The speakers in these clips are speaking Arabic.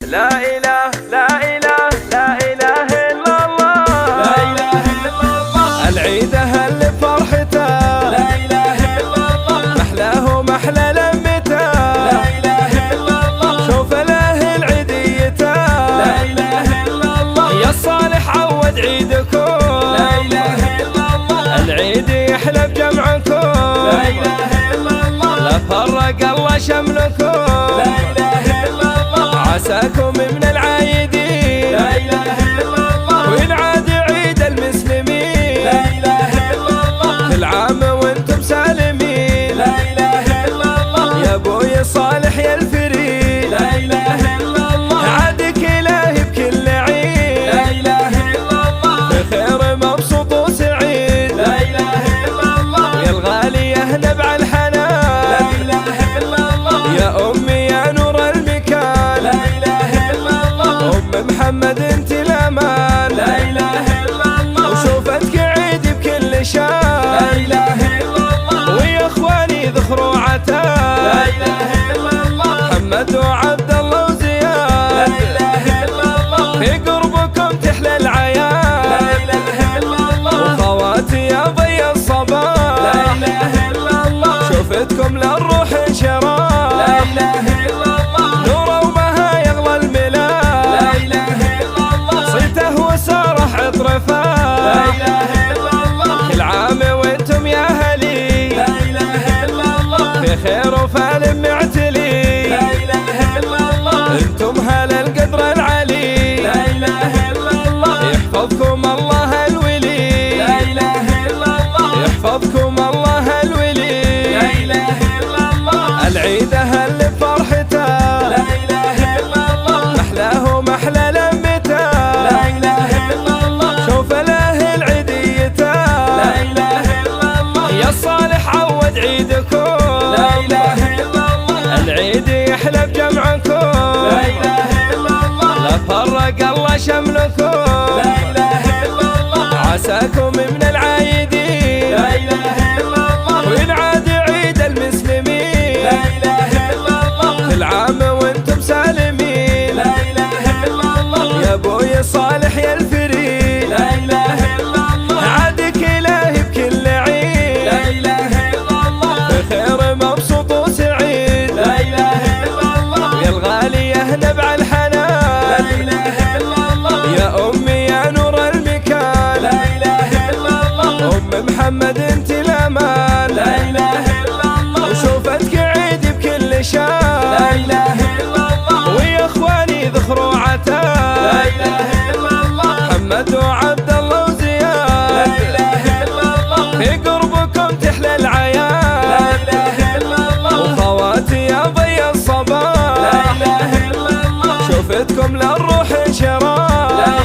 لا إله لا إله لا إله إلا الله، لا إله إلا الله. العيد أهل فرحته، لا إله إلا الله. محلاه ومحلى لمته، لا إله إلا الله. شوف الأهل عيديته، لا إله إلا الله. يا الصالح عود عيدكم، لا إله إلا الله. العيد يحلى بجمعكم، لا إله إلا الله. لا فرق الله شملكم، لا إله إلا الله. عساكم من العايدين، لا إله إلا الله. وينعاد عيد المسلمين، لا إله إلا الله. كل عام وانتم سالمين، لا إله إلا الله. يا ابوي صالح يا الفريد، لا إله إلا الله. عادك إلهي بكل عيد، لا إله إلا الله. بخير مبسوط وسعيد، لا إله إلا الله. يا الغالي يا نبع لا الحنان، إله إلا الله. يا أمي يا نور المكان، لا إله إلا الله. أم محمد انت الأمان، لا إله إلا الله. وشوفتك عيد بكل لا شان، إله إلا الله. ويا اخواني ذخروا لا عتاب، إله إلا الله. محمد وعبد الله لا وزياد، إله إلا الله. في قربكم تحلى لا العياد، إله إلا الله. وخواتي يا ضي لا الصباح، إله إلا الله. شوفتكم للروح لا انشراح، إله إلا الله. نور وبها يغلى لا الملاح، إله إلا الله. صيته وسارح لا اطرفاه، إله إلا الله. كل عام وانتم يا هلي، لا إله إلا الله. في خير وفال معتلي، لا إله إلا الله. انتم هل القدر العلي، لا إله إلا الله. يحفظكم الله الولي، لا إله إلا الله. يحفظكم الله الولي، لا إله إلا الله. العيد أهل بفرحته، لا إله إلا الله. محلاه ومحلى لمته، لا إله إلا الله. شوف الأهل عيديته، لا إله إلا الله. يا الصالح عود عيدكم، لا إله إلا الله. العيد يحلى بجمعكم، لا إله إلا الله. لا فرق الله شملكم، لا إله إلا الله. عساكم من العايدين، لا إله إلا الله. وينعاد عيد المسلمين، لا إله إلا الله. كل عام وانتم سالمين، لا إله إلا الله. يا ابوي صالح يا الفريد، لا إله إلا الله. عادك إلهي بكل عيد، لا إله إلا الله. بخير مبسوط وسعيد، لا إله إلا الله. يا الغالي يا نبع لا الحنان، إله إلا الله. يا أمي يا نور المكان، لا إله إلا الله. أم محمد انت الأمان، لا إله إلا الله. وشوفتك عيد بكل شان، لا إله إلا الله. ويا اخواني ذخروا لا عتاب، إله إلا الله. محمد وعبد الله لا وزياد، إله إلا الله. في قربكم تحلى لا العياد، إله إلا الله. وخواتي يا ضي لا الصباح، إله إلا الله. شوفتكم للروح لا انشراح،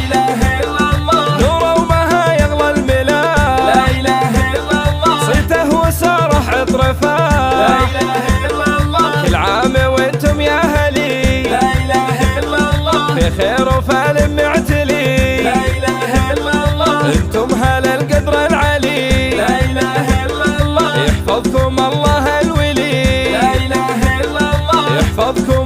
إله إلا الله. نور وبها يغلى لا الملاح، إله إلا الله. صيته وسارح لا اطرفاه، إله إلا الله. كل عام وانتم يا هلي، لا إله إلا الله. في خير وفال معتلي، لا إله إلا الله. انتم هل القدر العلي، لا إله إلا الله. يحفظكم الله الولي، لا إله إلا الله. يحفظكم